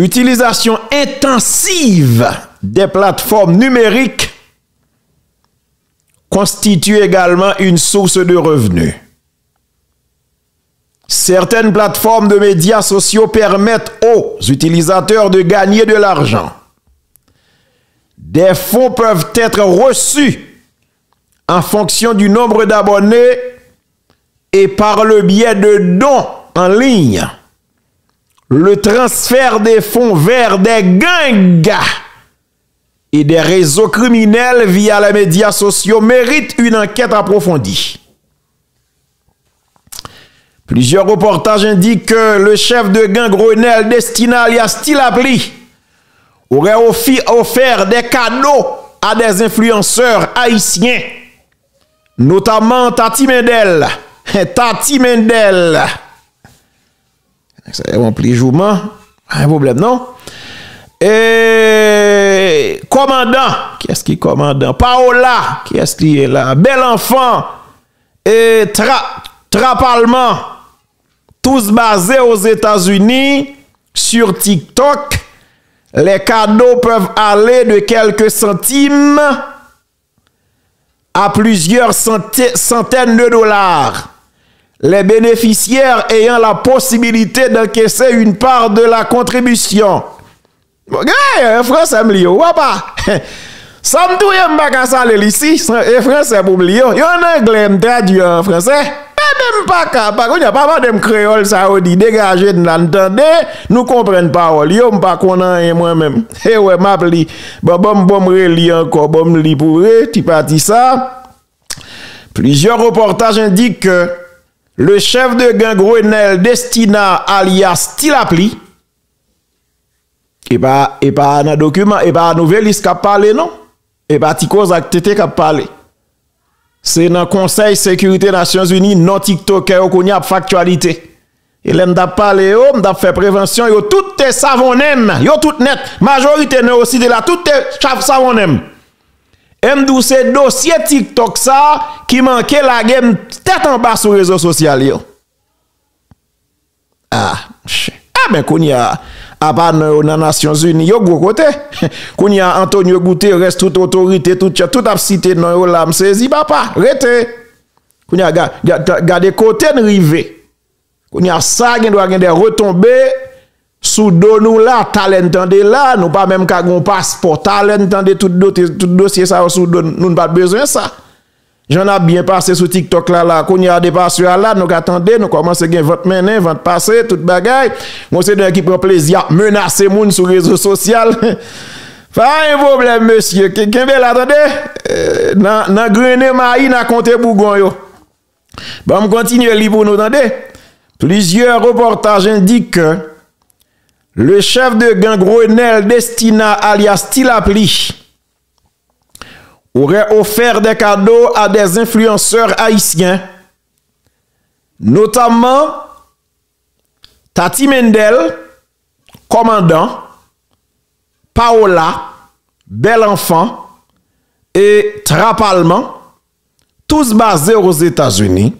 utilisation intensive des plateformes numériques constitue également une source de revenus. Certaines plateformes de médias sociaux permettent aux utilisateurs de gagner de l'argent. Des fonds peuvent être reçus en fonction du nombre d'abonnés et par le biais de dons en ligne. Le transfert des fonds vers des gangs et des réseaux criminels via les médias sociaux mérite une enquête approfondie. Plusieurs reportages indiquent que le chef de gang Grenelle Destina alias Tilapli aurait offert des cadeaux à des influenceurs haïtiens, notamment Tati Mendel. Tati Mendel. C'est un plijouement. Un problème, non? Et commandant. Qui est-ce qui est commandant? Paola. Qui est-ce qui est là? Bel enfant. Et Trapallement. Tous basés aux États-Unis sur TikTok. Les cadeaux peuvent aller de quelques centimes à plusieurs centaines de dollars. Les bénéficiaires ayant la possibilité d'encaisser une part de la contribution. Un français me lio, pas. Ça me touille pas ça ici, un français pour me lio. Il y a un anglais me traduit en français. Même pas capable, il n'y a pas de créole ça dit dégagez de l'entendre, nous comprenons pas yo pas connait moi-même. Eh ouais m'appli bon relis encore bon li pour ti parti ça. Plusieurs reportages indiquent que le chef de gang Grenelle Destina alias Tilapli et pas dans document et pas nouvelliste qui a parlé non et pas ti cause acté qui a parlé. C'est dans le Conseil Sécurité Nations Unies, non TikTok, qui a factualité. Et là, m'da parlé, m'da fait prévention, yo tout te savonnem, yo tout net, majorité ne aussi de là, tout te savonnem. M'dou c'est dossier TikTok ça, qui manquait la game tête en bas sur les réseaux sociaux yo. Ben qu'on y a à part dans les Nations Unies, yo gros côté. Qu'on y a Antonio Guterres, toute autorité, tout a cité dans yo là, m'saisi papa, rete. Qu'on y a gardé côté rivé. Qu'on y a ça qui doit des retombées sous dos nous là, talent tendez là, nous pas même qu'à gon passeport, talent tendez tout dossier ça sous dos, nous pas besoin ça. J'en ai bien passé sur TikTok là, qu'on y a des passeurs là, nous attendons, nous commençons à gagner votre main, votre passé, toute bagaille. Moi, c'est d'un qui prend plaisir à menacer moun sur les réseaux sociaux. Pas un problème, monsieur. Quelqu'un veut l'attendre? Dans Grené Maï, n'a compté Bougon yo. Bon, on continue à lire pour nous entendre. Plusieurs reportages indiquent que le chef de gang Grenelle Destina alias Tilapli aurait offert des cadeaux à des influenceurs haïtiens, notamment Tati Mendel, commandant, Paola, bel enfant et Trapallement, tous basés aux États-Unis.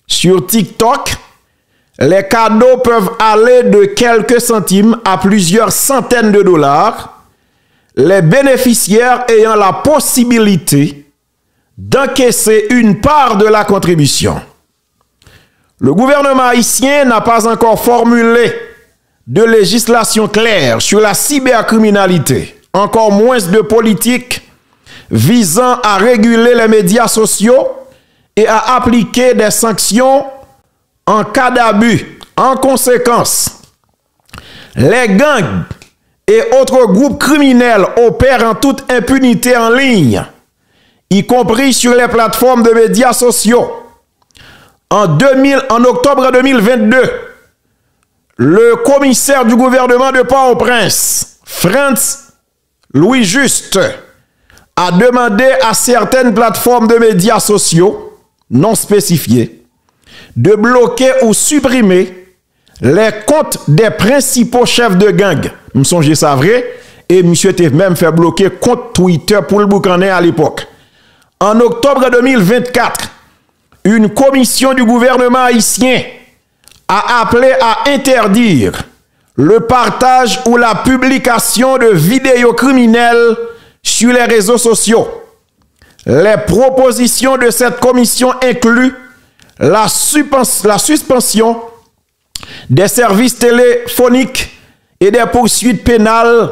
Sur TikTok, les cadeaux peuvent aller de quelques centimes à plusieurs centaines de dollars. Les bénéficiaires ayant la possibilité d'encaisser une part de la contribution. Le gouvernement haïtien n'a pas encore formulé de législation claire sur la cybercriminalité, encore moins de politique visant à réguler les médias sociaux et à appliquer des sanctions en cas d'abus. En conséquence, les gangs et autres groupes criminels opèrent en toute impunité en ligne, y compris sur les plateformes de médias sociaux. En octobre 2022, le commissaire du gouvernement de Port-au-Prince, Frantz Louis Juste, a demandé à certaines plateformes de médias sociaux non spécifiées de bloquer ou supprimer les comptes des principaux chefs de gang. Je songe ça vrai. Et monsieur était même fait bloquer compte Twitter pour le boucaner à l'époque. En octobre 2024, une commission du gouvernement haïtien a appelé à interdire le partage ou la publication de vidéos criminelles sur les réseaux sociaux. Les propositions de cette commission incluent la suspension des services téléphoniques et des poursuites pénales.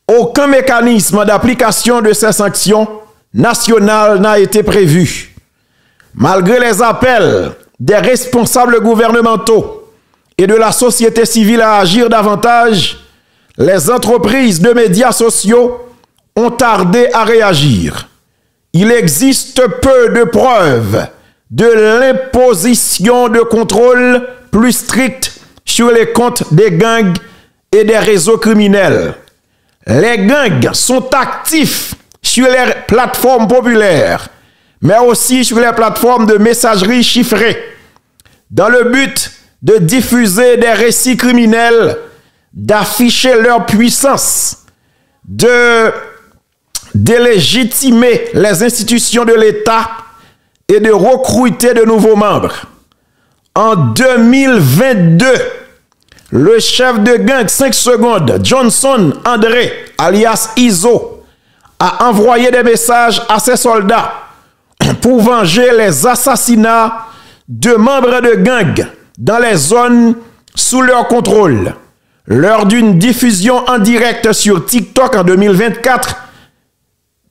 Aucun mécanisme d'application de ces sanctions nationales n'a été prévu. Malgré les appels des responsables gouvernementaux et de la société civile à agir davantage, les entreprises de médias sociaux ont tardé à réagir. Il existe peu de preuves de l'imposition de contrôles plus stricts sur les comptes des gangs et des réseaux criminels. Les gangs sont actifs sur les plateformes populaires, mais aussi sur les plateformes de messagerie chiffrée, dans le but de diffuser des récits criminels, d'afficher leur puissance, de délégitimer les institutions de l'État et de recruter de nouveaux membres. En 2022, le chef de gang 5 secondes, Johnson André, alias Iso, a envoyé des messages à ses soldats pour venger les assassinats de membres de gang dans les zones sous leur contrôle. Lors d'une diffusion en direct sur TikTok en 2024,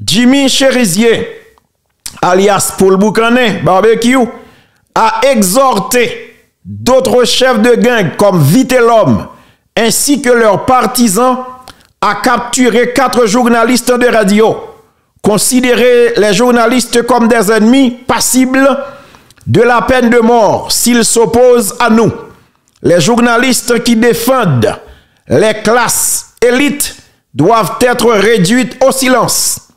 Jimmy Cherizier, alias Paul Boucanet, Barbecue, a exhorté d'autres chefs de gang comme Vite l'Homme ainsi que leurs partisans à capturer 4 journalistes de radio, considérer les journalistes comme des ennemis passibles de la peine de mort s'ils s'opposent à nous. Les journalistes qui défendent les classes élites doivent être réduites au silence.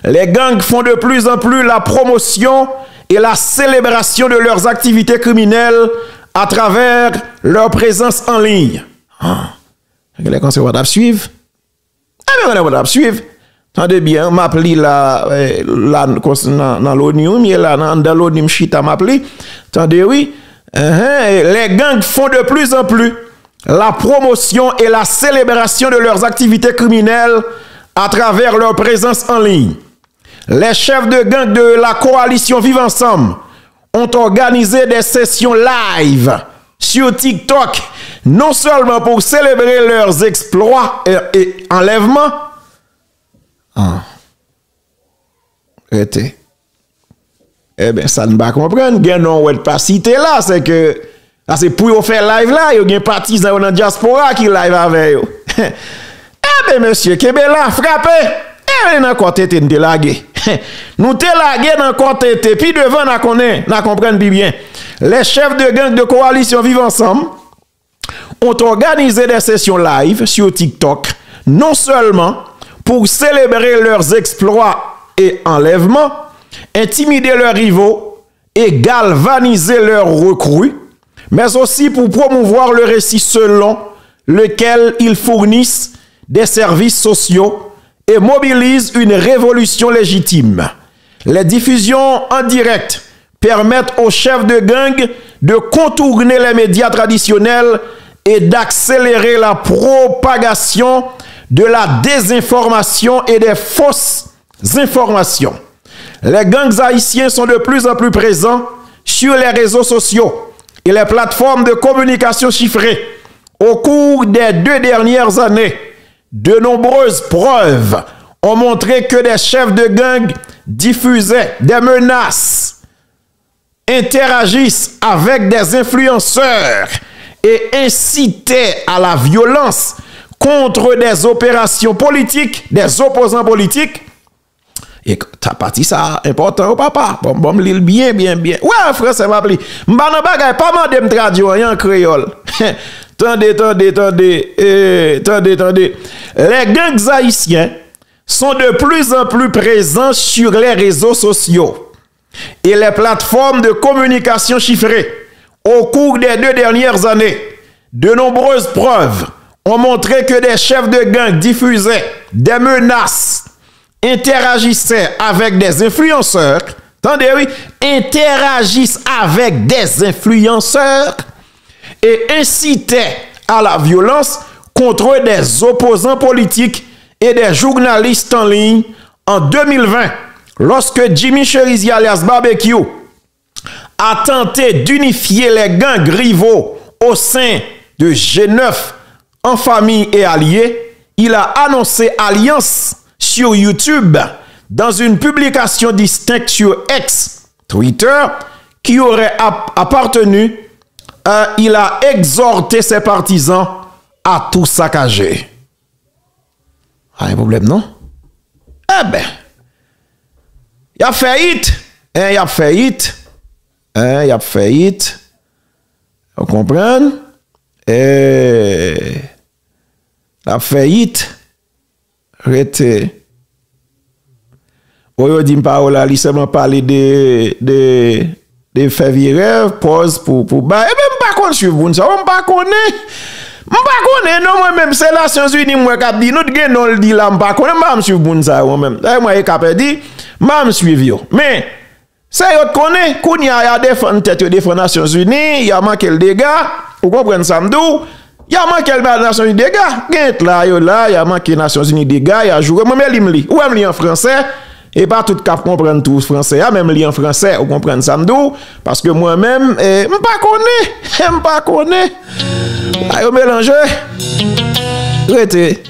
Les gangs font de plus en plus la promotion et la célébration de leurs activités criminelles à travers leur présence en ligne. Les conservateurs suivent. Les conservateurs suivent. Attendez bien, m'appli là, dans l'ONU, dans l'ONU, chita m'appli. Attendez, oui. Les gangs font de plus en plus la promotion et la célébration de leurs activités criminelles à travers leur présence en ligne. Les chefs de gang de la coalition Vivre Ensemble ont organisé des sessions live sur TikTok, non seulement pour célébrer leurs exploits et enlèvements. Eh bien, ça ne va pas comprendre. Il y a non pas cité là, c'est que c'est pour faire live là, il y a des partisans dans la diaspora qui live avec eux. Eh bien, monsieur, Kebela, frappez. Eh bien, encore t'es délagué. Nous t'es lagué dans côté, puis devant, n'a comprendre bien. Les chefs de gang de coalition Vivre Ensemble ont organisé des sessions live sur TikTok, non seulement pour célébrer leurs exploits et enlèvements, intimider leurs rivaux et galvaniser leurs recrues, mais aussi pour promouvoir le récit selon lequel ils fournissent des services sociaux et mobilisent une révolution légitime. Les diffusions en direct permettent aux chefs de gang de contourner les médias traditionnels et d'accélérer la propagation de la désinformation et des fausses informations. Les gangs haïtiens sont de plus en plus présents sur les réseaux sociaux et les plateformes de communication chiffrées. Au cours des 2 dernières années, de nombreuses preuves ont montré que des chefs de gang diffusaient des menaces, interagissent avec des influenceurs et incitaient à la violence contre des opérations politiques, des opposants politiques. Et ta partie ça important au papa. Bon, l'île bien. Ouais, français m'a appelé. M'ban bagay pas mandé me traduire en créole. Attendez. Les gangs haïtiens sont de plus en plus présents sur les réseaux sociaux et les plateformes de communication chiffrées. Au cours des 2 dernières années, de nombreuses preuves ont montré que des chefs de gang diffusaient des menaces, interagissaient avec des influenceurs. Attendez, oui, interagissent avec des influenceurs et incitaient à la violence contre des opposants politiques et des journalistes en ligne en 2020, lorsque Jimmy Cherizier alias Barbecue a tenté d'unifier les gangs rivaux au sein de G9 en famille et alliés. Il a annoncé alliance sur YouTube dans une publication distincte sur X, Twitter, qui aurait appartenu. Il a exhorté ses partisans à tout saccager. Un problème, non? Eh ben, il a faillite. Il a faillite. Il a faillite. Vous comprenez? La faillite. Arrêtez. On dit pas là, il seulement parler de faire virer, pause pour bah. Eh ben, pas qu'on suivre vous ça, on pas connaît. M'pa connaît non moi même c'est la Nations Unies moi qui dit nous gen non le dit là m'pa connaît m'pa suivre bon ça moi même moi e capé dit m'pa suivre yo mais ça yo connaît kounya ya défendre tête défendre Nations Unies y a manqué le dégât vous comprenez ça m'dou y a manqué le Nations Unies dégâts gen là yo là y a manqué Nations Unies dégâts y a joué moi même li ou même li en français et pas tout cap comprendre tout français même li en français vous comprenez ça m'dou parce que moi même m'pa connaît ayo mélanger. Arrêtez.